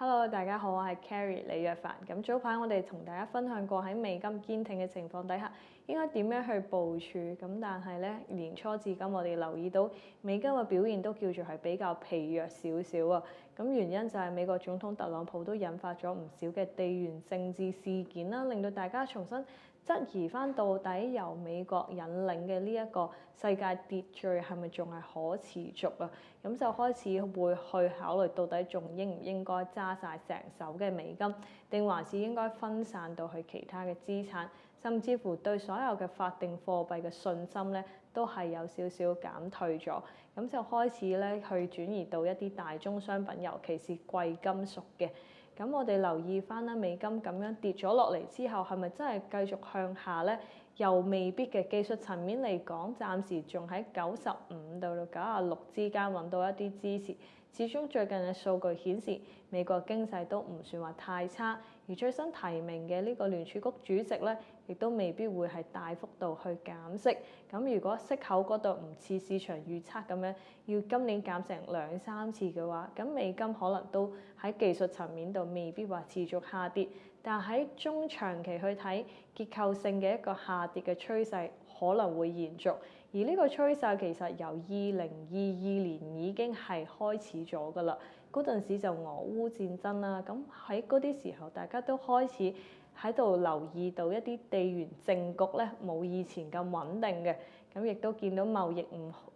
Hello，大家好，我係 Carrie 李若凡。咁早排我哋同大家分享過喺美金堅挺嘅情況底下，應該點樣去部署。咁但係咧年初至今，我哋留意到美金嘅表現都叫做係比較疲弱少少啊。咁原因就係美國總統特朗普都引發咗唔少嘅地緣政治事件啦，令到大家重新質疑翻到底由美國引領嘅呢一個世界秩序係咪仲係可持續啊？咁就開始會去考慮到底仲應唔應該揸晒成手嘅美金，定還是應該分散到去其他嘅資產，甚至乎對所有嘅法定貨幣嘅信心咧都係有少少減退咗。咁就開始咧去轉移到一啲大宗商品，尤其是貴金屬嘅。咁我哋留意翻啦，美金咁樣跌咗落嚟之後，係咪真係繼續向下咧？又未必嘅。技術層面嚟講，暫時仲喺95到96之間揾到一啲支持。始終最近嘅數據顯示，美國經濟都唔算話太差，而最新提名嘅呢個聯儲局主席咧，亦都未必會係大幅度去減息。咁如果息口嗰度唔似市場預測咁樣，要今年減成2-3次嘅話，咁美金可能都喺技術層面度未必話持續下跌。但喺中長期去睇，結構性嘅一個下跌嘅趨勢可能會延續，而呢個趨勢其實由2022年已經係開始咗㗎啦。嗰陣時就俄烏戰爭啦，咁喺嗰啲時候大家都開始喺度留意到一啲地緣政局咧冇以前咁穩定嘅，咁亦都見到貿易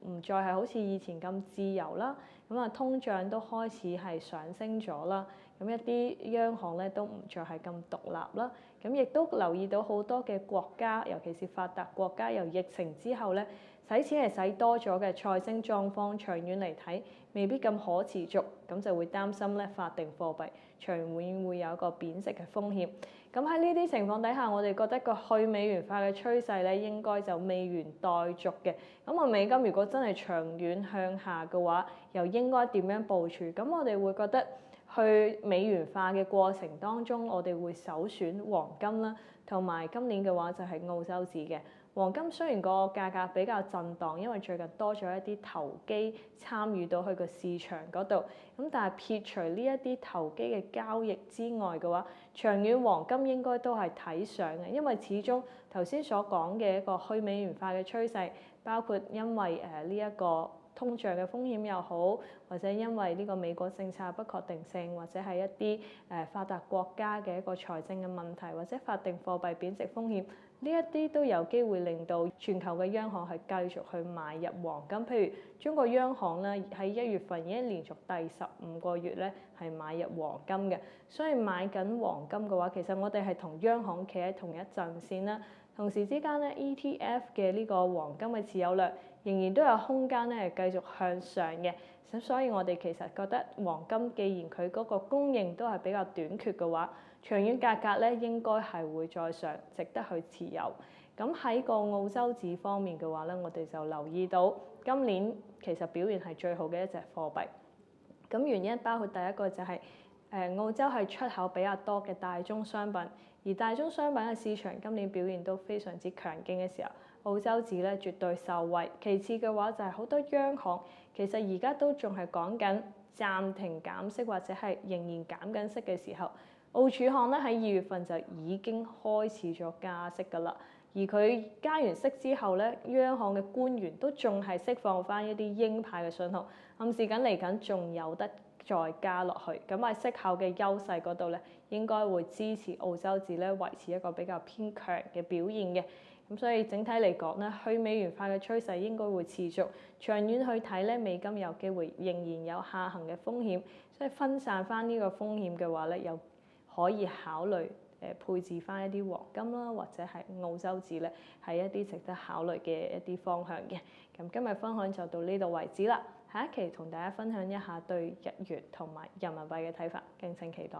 唔再係好似以前咁自由啦，咁啊通脹都開始係上升咗啦。咁一啲央行咧都唔再係咁獨立啦，咁亦都留意到好多嘅國家，尤其是發達國家，由疫情之後咧，使錢係使多咗嘅，財政狀況長遠嚟睇未必咁可持續，咁就會擔心咧法定貨幣長遠會有一個貶值嘅風險。咁喺呢啲情況底下，我哋覺得個去美元化嘅趨勢咧應該就未完待續嘅。咁美金如果真係長遠向下嘅話，又應該點樣部署？咁我哋會覺得，去美元化嘅過程當中，我哋會首選黃金啦，同埋今年嘅話就係澳洲紙嘅。黃金雖然個價格比較震盪，因為最近多咗一啲投機參與到去個市場嗰度，咁但係撇除呢一啲投機嘅交易之外嘅話，長遠黃金應該都係睇上嘅，因為始終頭先所講嘅一個去美元化嘅趨勢，包括因為呢一個通脹嘅風險又好，或者因為呢個美國政策不確定性，或者係一啲發達國家嘅一個財政嘅問題，或者法定貨幣貶值風險，呢一啲都有機會令到全球嘅央行係繼續去買入黃金。譬如中國央行咧喺1月份已經連續第15個月咧係買入黃金嘅，所以買緊黃金嘅話，其實我哋係同央行企喺同一陣線啦。同時之間咧 ETF 嘅呢個黃金嘅持有量仍然都有空間咧係繼續向上嘅，咁所以我哋其實覺得黃金既然佢嗰個供應都係比較短缺嘅話，長遠價格咧應該係會再上，值得去持有。咁喺個澳洲紙方面嘅話咧，我哋就留意到今年其實表現係最好嘅一隻貨幣。咁原因包括第一個就係澳洲係出口比較多嘅大宗商品，而大宗商品嘅市場今年表現都非常之強勁嘅時候，澳洲紙咧絕對受惠。其次嘅話就係好多央行其實而家都仲係講緊暫停減息或者係仍然減緊息嘅時候，澳儲行咧喺2月份就已經開始咗加息㗎啦。而佢加完息之後咧，央行嘅官員都仲係釋放翻一啲鷹派嘅信號，暗示緊嚟緊仲有得再加落去。咁喺息口嘅優勢嗰度咧，應該會支持澳洲紙咧維持一個比較偏強嘅表現嘅。咁所以整體嚟講咧，去美元化嘅趨勢應該會持續。長遠去睇咧，美金有機會仍然有下行嘅風險，所以分散翻呢個風險嘅話咧，又可以考慮配置翻一啲黃金啦，或者係澳洲紙咧，係一啲值得考慮嘅一啲方向嘅。咁今日分享就到呢度為止啦。下一期同大家分享一下對日元同埋人民幣嘅睇法，敬請期待。